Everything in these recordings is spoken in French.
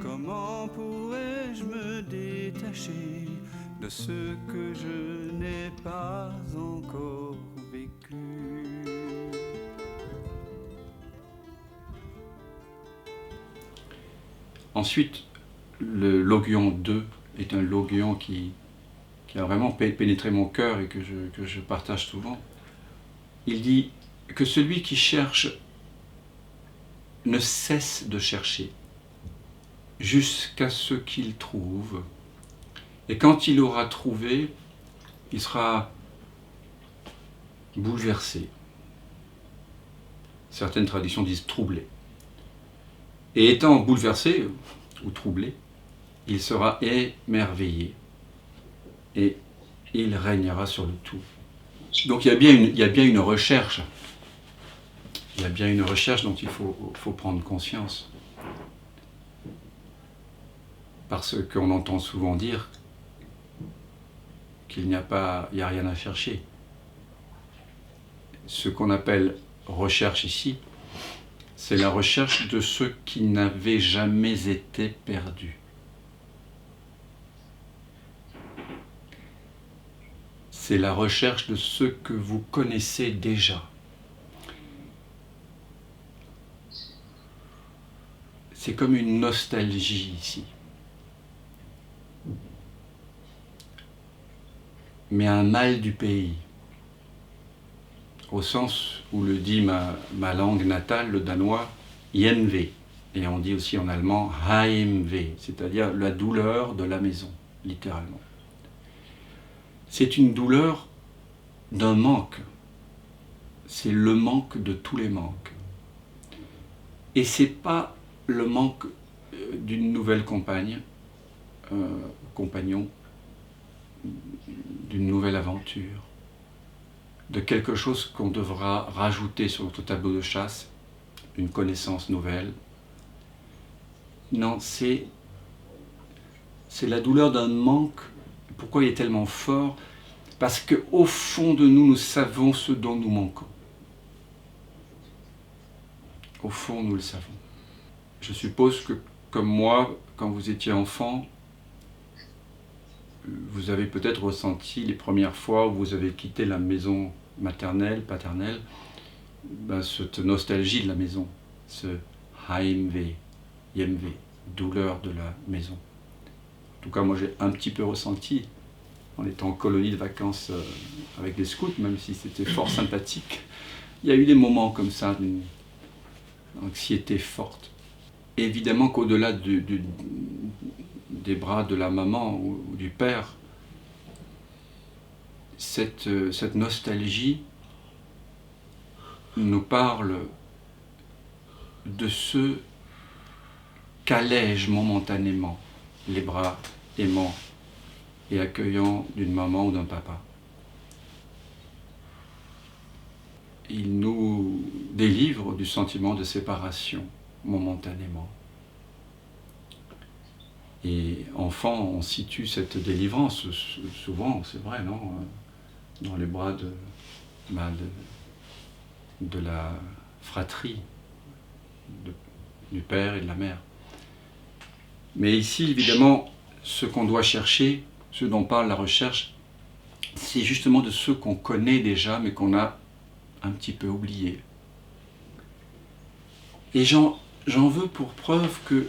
Comment pourrais-je me détacher de ce que je n'ai pas encore vécu? Ensuite, le Logion 2 est un Logion qui a vraiment pénétré mon cœur et que je partage souvent. Il dit que celui qui cherche ne cesse de chercher jusqu'à ce qu'il trouve. Et quand il aura trouvé, il sera bouleversé. Certaines traditions disent troublé. Et étant bouleversé ou troublé, il sera émerveillé. Et il régnera sur le tout. Donc il y a bien une recherche. Il y a bien une recherche dont il faut prendre conscience. Parce qu'on entend souvent dire qu'il n'y a rien à chercher. Ce qu'on appelle recherche ici, c'est la recherche de ce qui n'avait jamais été perdu. C'est la recherche de ce que vous connaissez déjà. C'est comme une nostalgie ici. Mais un mal du pays. Au sens où le dit ma langue natale, le danois, Hjemve. Et on dit aussi en allemand Heimweh, c'est-à-dire la douleur de la maison, littéralement. C'est une douleur d'un manque. C'est le manque de tous les manques. Et c'est pas le manque d'une nouvelle compagne, compagnon, d'une nouvelle aventure, de quelque chose qu'on devra rajouter sur notre tableau de chasse, une connaissance nouvelle. Non, c'est la douleur d'un manque. Pourquoi il est tellement fort? Parce qu'au fond de nous, nous savons ce dont nous manquons. Au fond, nous le savons. Je suppose que, comme moi, quand vous étiez enfant, vous avez peut-être ressenti les premières fois où vous avez quitté la maison maternelle, paternelle, cette nostalgie de la maison, ce Heimweh, Hjemve, douleur de la maison. En tout cas, moi j'ai un petit peu ressenti, en étant en colonie de vacances avec les scouts, même si c'était fort sympathique. Il y a eu des moments comme ça, d'une anxiété forte. Et évidemment qu'au-delà des bras de la maman ou du père, cette nostalgie nous parle de ce qu'allègent momentanément les bras aimants et accueillants d'une maman ou d'un papa. Il nous délivre du sentiment de séparation momentanément. Et enfant, on situe cette délivrance souvent, c'est vrai, non, dans les bras de la fratrie, du père et de la mère. Mais ici, évidemment, ce qu'on doit chercher, ce dont parle la recherche, c'est justement de ceux qu'on connaît déjà, mais qu'on a un petit peu oubliés. Et j'en veux pour preuve que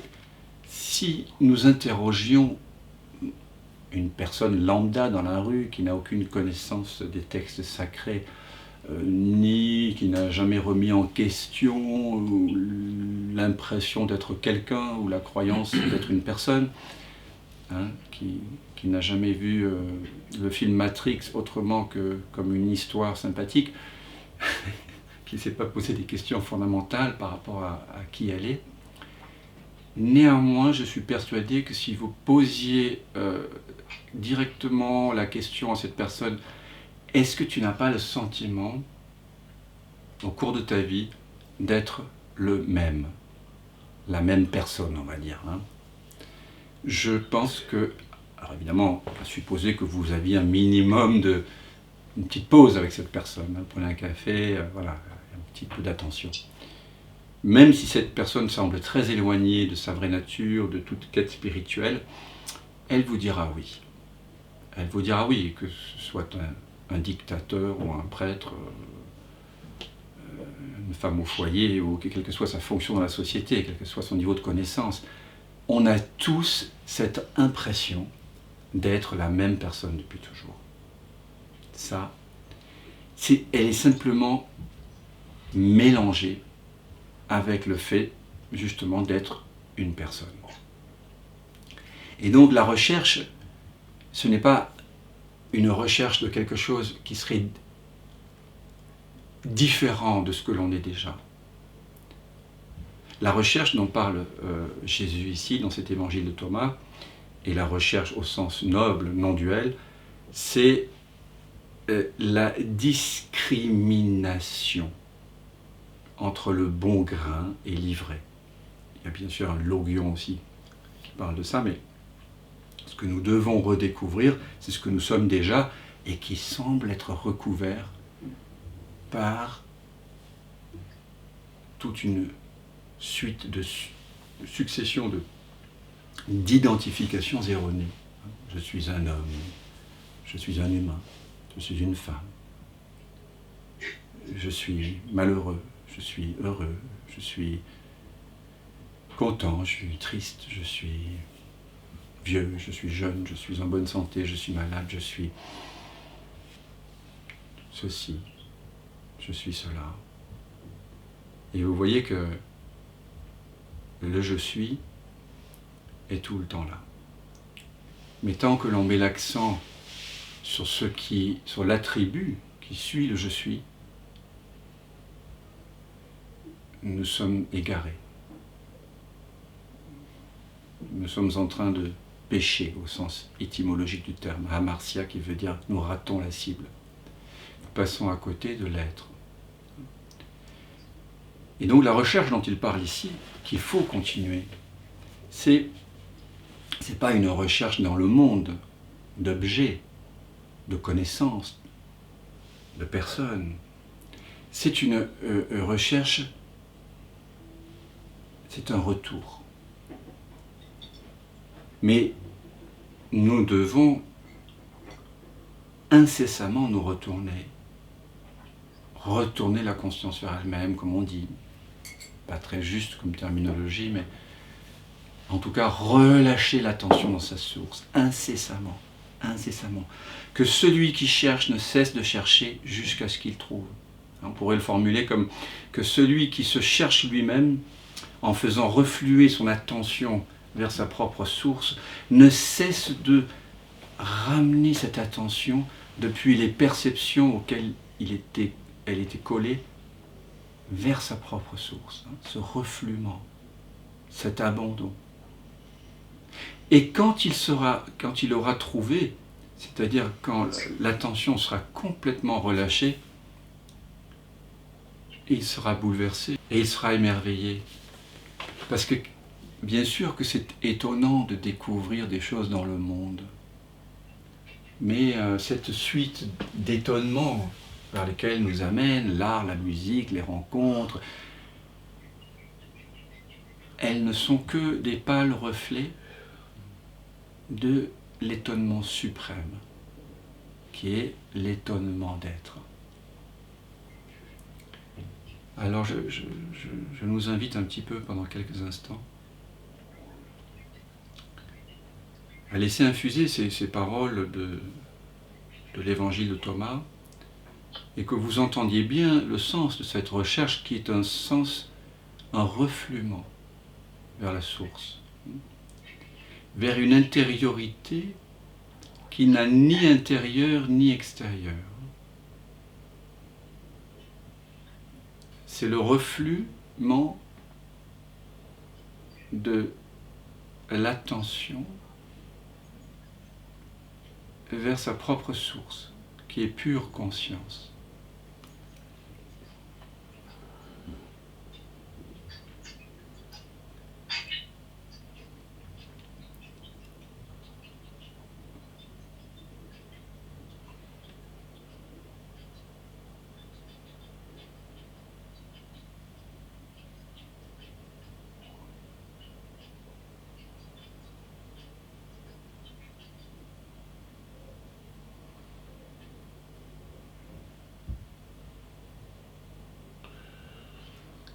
si nous interrogions une personne lambda dans la rue qui n'a aucune connaissance des textes sacrés, ni qui n'a jamais remis en question l'impression d'être quelqu'un ou la croyance d'être une personne, qui n'a jamais vu le film Matrix autrement que comme une histoire sympathique, qui ne s'est pas posé des questions fondamentales par rapport à qui elle est. Néanmoins, je suis persuadé que si vous posiez directement la question à cette personne, est-ce que tu n'as pas le sentiment, au cours de ta vie, d'être le même, la même personne, on va dire, Je pense que, alors évidemment, à supposer que vous aviez un minimum une petite pause avec cette personne, prenez un café, voilà, un petit peu d'attention. même si cette personne semble très éloignée de sa vraie nature, de toute quête spirituelle, elle vous dira oui. Elle vous dira oui, que ce soit un dictateur ou un prêtre, une femme au foyer, ou quelle que soit sa fonction dans la société, quel que soit son niveau de connaissance. On a tous cette impression d'être la même personne depuis toujours. Ça, elle est simplement mélangée avec le fait, justement, d'être une personne. Et donc la recherche, ce n'est pas une recherche de quelque chose qui serait différent de ce que l'on est déjà. La recherche dont parle Jésus ici, dans cet évangile de Thomas, et la recherche au sens noble, non duel, c'est la discrimination entre le bon grain et l'ivraie. Il y a bien sûr un logion aussi qui parle de ça, mais ce que nous devons redécouvrir, c'est ce que nous sommes déjà et qui semble être recouvert par toute une suite de succession d'identifications erronées. Je suis un homme, je suis un humain, je suis une femme, je suis malheureux, je suis heureux, je suis content, je suis triste, je suis vieux, je suis jeune, je suis en bonne santé, je suis malade, je suis ceci, je suis cela. Et vous voyez que le je suis est tout le temps là. Mais tant que l'on met l'accent sur sur l'attribut qui suit le je suis, nous sommes égarés. Nous sommes en train de pécher au sens étymologique du terme, hamartia, qui veut dire nous ratons la cible. Nous passons à côté de l'être. Et donc la recherche dont il parle ici, qu'il faut continuer, c'est pas une recherche dans le monde d'objets, de connaissances, de personnes. C'est une recherche, c'est un retour. Mais nous devons incessamment nous retourner la conscience vers elle-même, comme on dit. Pas très juste comme terminologie, mais en tout cas relâcher l'attention dans sa source, incessamment. Que celui qui cherche ne cesse de chercher jusqu'à ce qu'il trouve. On pourrait le formuler comme que celui qui se cherche lui-même, en faisant refluer son attention vers sa propre source, ne cesse de ramener cette attention depuis les perceptions auxquelles elle était collée vers sa propre source, ce refluement, cet abandon. Et quand il aura trouvé, c'est-à-dire quand l'attention sera complètement relâchée, il sera bouleversé et il sera émerveillé. Parce que bien sûr que c'est étonnant de découvrir des choses dans le monde, mais cette suite d'étonnements vers lesquels nous amènent l'art, la musique, les rencontres, elles ne sont que des pâles reflets de l'étonnement suprême, qui est l'étonnement d'être. Alors je nous invite un petit peu pendant quelques instants à laisser infuser ces paroles de l'évangile de Thomas, et que vous entendiez bien le sens de cette recherche qui est un refluement vers la source, vers une intériorité qui n'a ni intérieur ni extérieur. C'est le refluement de l'attention vers sa propre source, qui est pure conscience.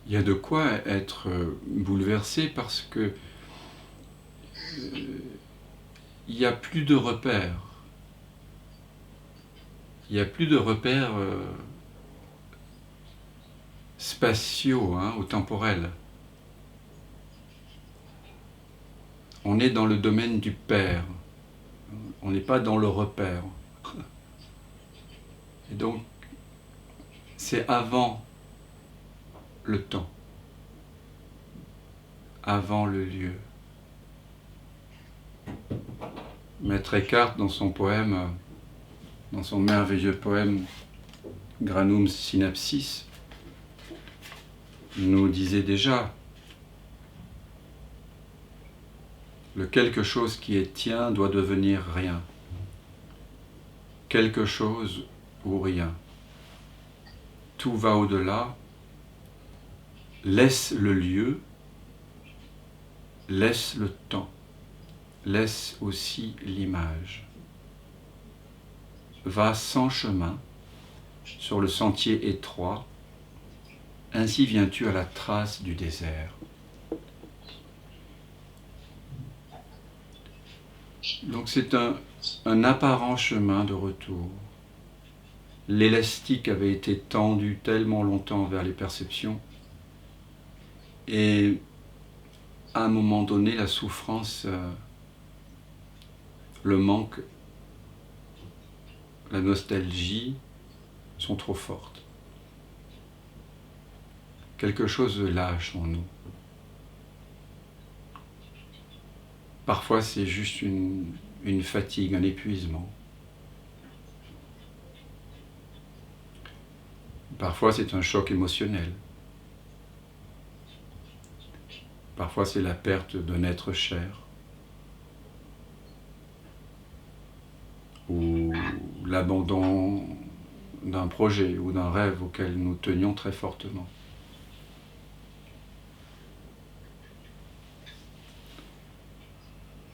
il y a de quoi être bouleversé parce que il n'y a plus de repères. Il n'y a plus de repères spatiaux ou temporels. On est dans le domaine du père. On n'est pas dans le repère. Et donc, c'est avant le temps, avant le lieu. Maître Eckhart, dans son poème, dans son merveilleux poème Granum Synapsis, nous disait déjà le quelque chose qui est tien doit devenir rien. Quelque chose ou rien. Tout va au-delà. Laisse le lieu, laisse le temps, laisse aussi l'image. Va sans chemin, sur le sentier étroit, ainsi viens-tu à la trace du désert. Donc c'est un apparent chemin de retour. L'élastique avait été tendu tellement longtemps vers les perceptions, et à un moment donné, la souffrance, le manque, la nostalgie sont trop fortes. Quelque chose lâche en nous. Parfois, c'est juste une fatigue, un épuisement. Parfois, c'est un choc émotionnel. Parfois, c'est la perte d'un être cher. Ou l'abandon d'un projet ou d'un rêve auquel nous tenions très fortement.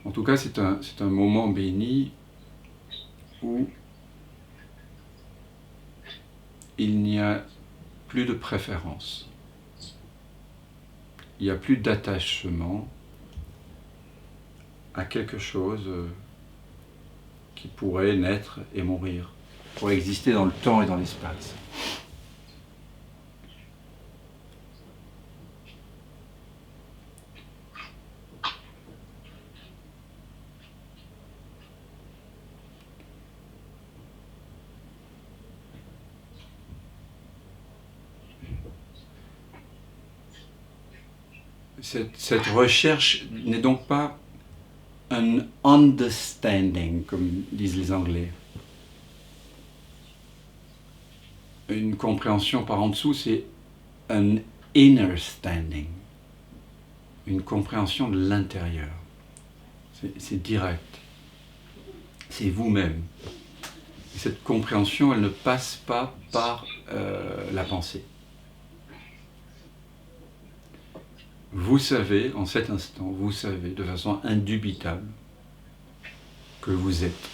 En tout cas, c'est un moment béni où il n'y a plus de préférence. Il n'y a plus d'attachement à quelque chose qui pourrait naître et mourir, pourrait exister dans le temps et dans l'espace. Cette recherche n'est donc pas un understanding, comme disent les Anglais. Une compréhension par en dessous, c'est un inner standing, une compréhension de l'intérieur. C'est direct. C'est vous-même. Et cette compréhension, elle ne passe pas par la pensée. Vous savez, en cet instant, vous savez de façon indubitable que vous êtes.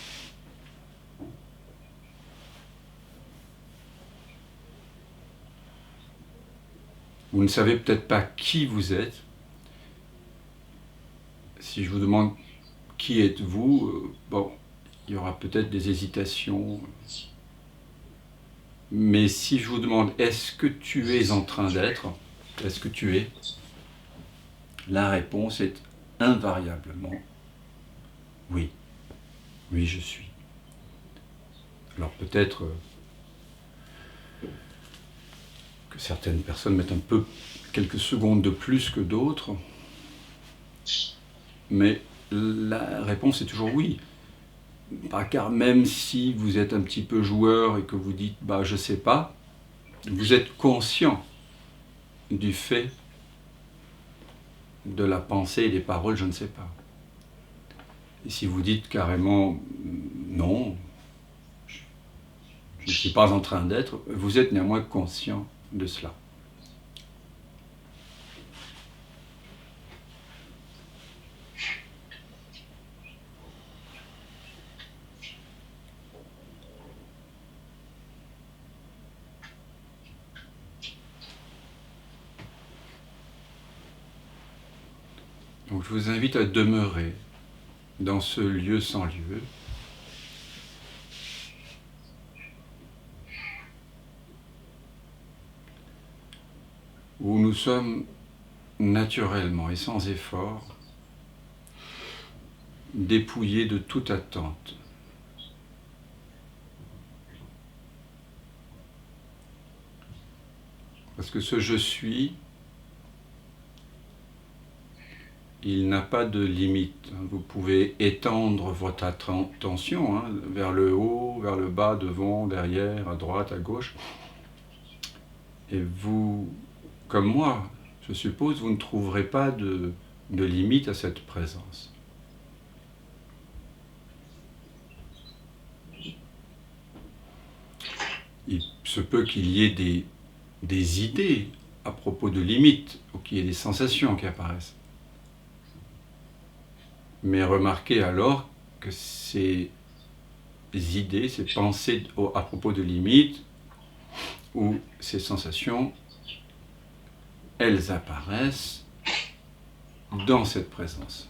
Vous ne savez peut-être pas qui vous êtes. Si je vous demande qui êtes-vous, bon, il y aura peut-être des hésitations. Mais si je vous demande est-ce que tu es en train d'être, est-ce que tu es, la réponse est invariablement oui. Oui, je suis. Alors peut-être que certaines personnes mettent un peu quelques secondes de plus que d'autres, mais la réponse est toujours oui. Car même si vous êtes un petit peu joueur et que vous dites bah je sais pas, vous êtes conscient du fait de la pensée et des paroles je ne sais pas. Et si vous dites carrément non, je ne suis pas en train d'être, vous êtes néanmoins conscient de cela. Donc je vous invite à demeurer dans ce lieu sans lieu, où nous sommes naturellement et sans effort dépouillés de toute attente. Parce que ce je suis, il n'a pas de limite. Vous pouvez étendre votre attention vers le haut, vers le bas, devant, derrière, à droite, à gauche. Et vous, comme moi, je suppose, vous ne trouverez pas de limite à cette présence. Il se peut qu'il y ait des idées à propos de limites, ou qu'il y ait des sensations qui apparaissent. Mais remarquez alors que ces idées, ces pensées à propos de limites, ou ces sensations, elles apparaissent dans cette présence.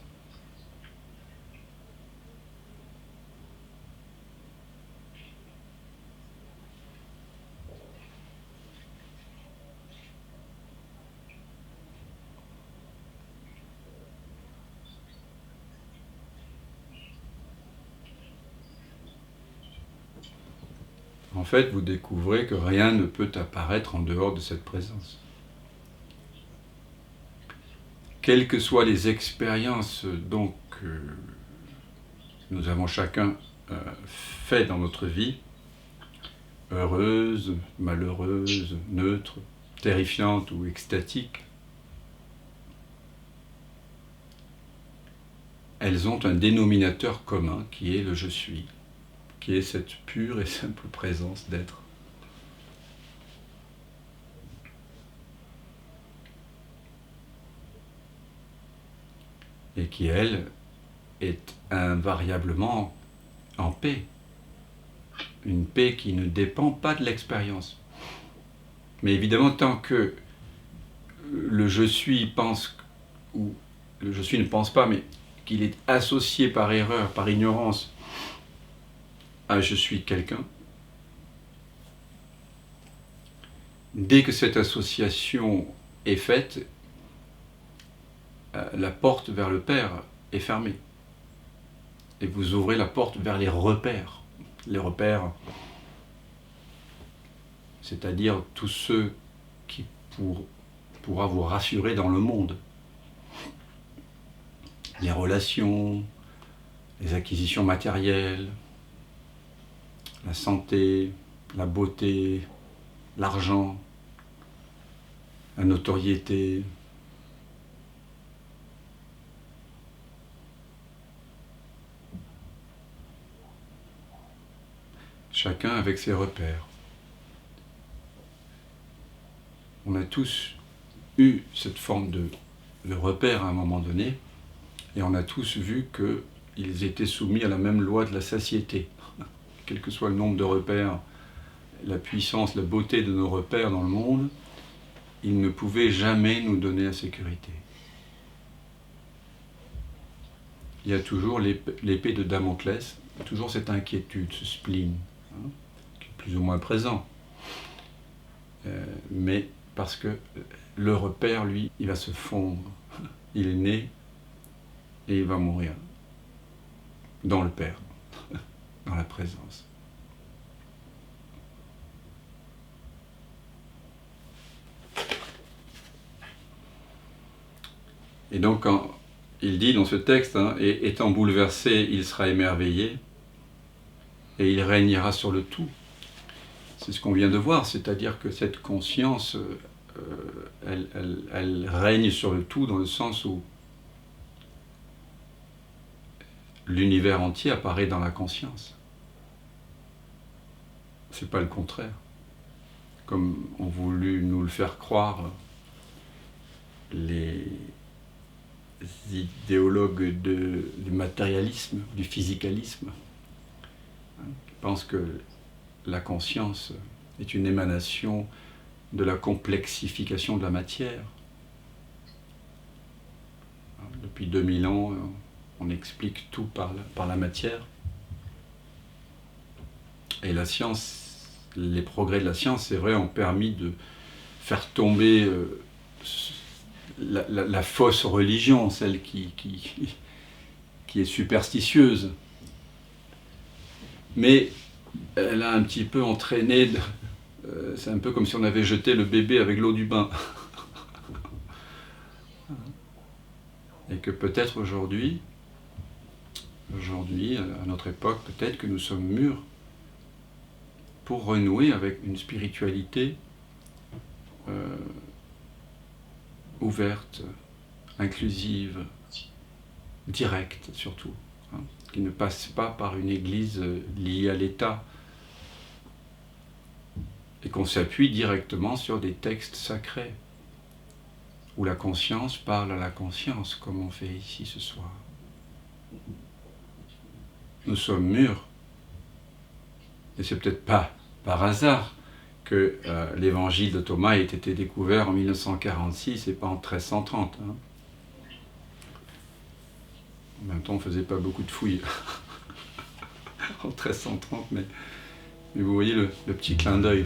En fait, vous découvrez que rien ne peut apparaître en dehors de cette présence. Quelles que soient les expériences donc, que nous avons chacun fait dans notre vie, heureuses, malheureuses, neutres, terrifiantes ou extatiques, elles ont un dénominateur commun qui est le je suis, qui est cette pure et simple présence d'être. Et qui, elle, est invariablement en paix. Une paix qui ne dépend pas de l'expérience. Mais évidemment, tant que le je suis pense, ou le je suis ne pense pas, mais qu'il est associé par erreur, par ignorance, à je suis quelqu'un, dès que cette association est faite, la porte vers le Père est fermée. Et vous ouvrez la porte vers les repères. Les repères, c'est-à-dire tous ceux qui pourra vous rassurer dans le monde. Les relations, les acquisitions matérielles, la santé, la beauté, l'argent, la notoriété. Chacun avec ses repères. On a tous eu cette forme de repère à un moment donné, et on a tous vu qu'ils étaient soumis à la même loi de la satiété. Quel que soit le nombre de repères, la puissance, la beauté de nos repères dans le monde, ils ne pouvaient jamais nous donner la sécurité. Il y a toujours l'épée de Damoclès, toujours cette inquiétude, ce spleen, qui est plus ou moins présent. Mais parce que le repère, lui, il va se fondre. Il est né et il va mourir dans le Père, dans la présence. Et donc, quand il dit dans ce texte, et étant bouleversé, il sera émerveillé, et il régnera sur le tout. C'est ce qu'on vient de voir, c'est-à-dire que cette conscience, elle règne sur le tout dans le sens où l'univers entier apparaît dans la conscience. C'est pas le contraire. Comme ont voulu nous le faire croire les idéologues du matérialisme, du physicalisme, qui pensent que la conscience est une émanation de la complexification de la matière. depuis 2000 ans, on explique tout par la matière. Et la science, les progrès de la science, c'est vrai, ont permis de faire tomber la fausse religion, celle qui est superstitieuse. Mais elle a un petit peu entraîné, c'est un peu comme si on avait jeté le bébé avec l'eau du bain. Et que peut-être aujourd'hui, à notre époque, peut-être que nous sommes mûrs pour renouer avec une spiritualité ouverte, inclusive, directe surtout, hein, qui ne passe pas par une église liée à l'État, et qu'on s'appuie directement sur des textes sacrés, où la conscience parle à la conscience, comme on fait ici ce soir. Nous sommes mûrs, et c'est peut-être pas par hasard que l'évangile de Thomas ait été découvert en 1946 et pas en 1330. Hein. En même temps, on ne faisait pas beaucoup de fouilles en 1330, mais vous voyez le petit clin d'œil.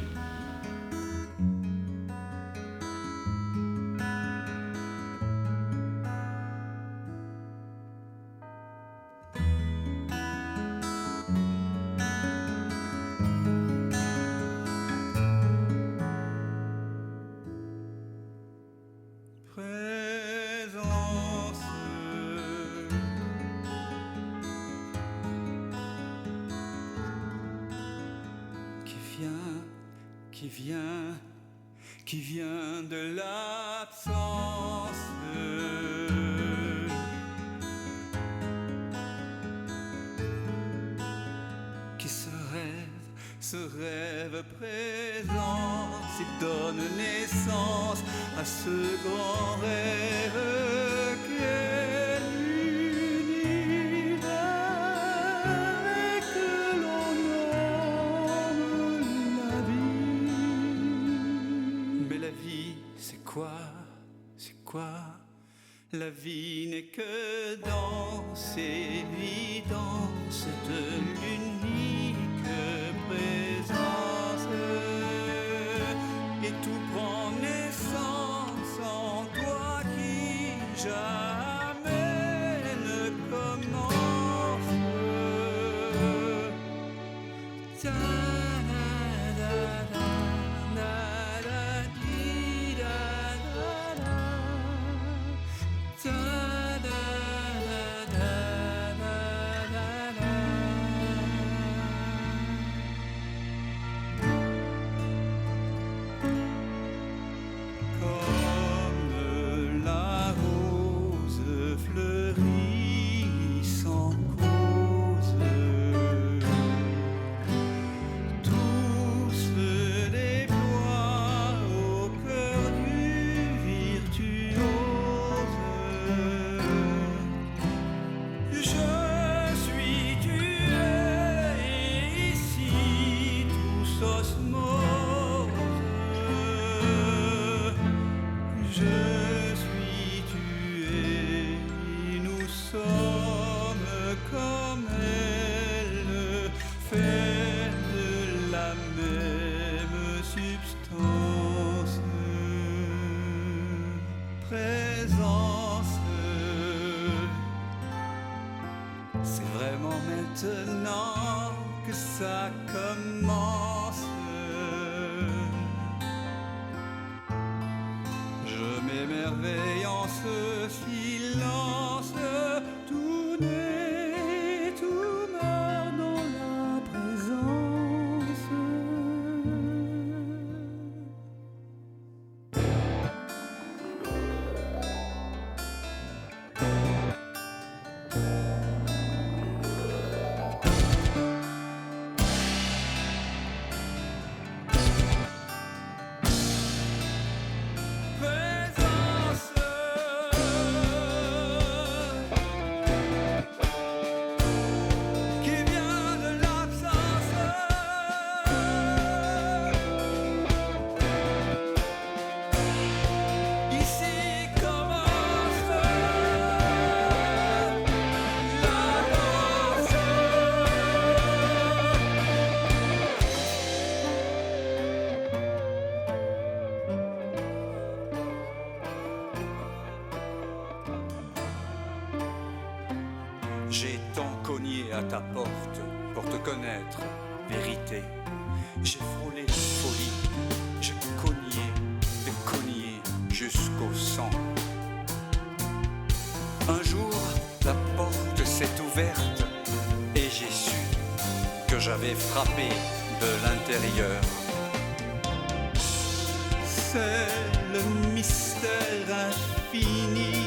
Qui vient de l'absence, qui se rêve présent, qui donne naissance à ce grand rêve qu'est l'univers et que l'on nomme la vie. Mais la vie, c'est quoi? C'est quoi? La vie n'est que danse, évidence de l'unique présence. Et tout prend naissance en toi qui jamais ne commence. C'est vraiment maintenant que ça commence. Je m'émerveille en ce silence. Tout naît, tout meurt dans la présence. J'ai tant cogné à ta porte pour te connaître, vérité. J'ai frôlé la folie, j'ai cogné jusqu'au sang. Un jour, la porte s'est ouverte et j'ai su que j'avais frappé de l'intérieur. C'est le mystère infini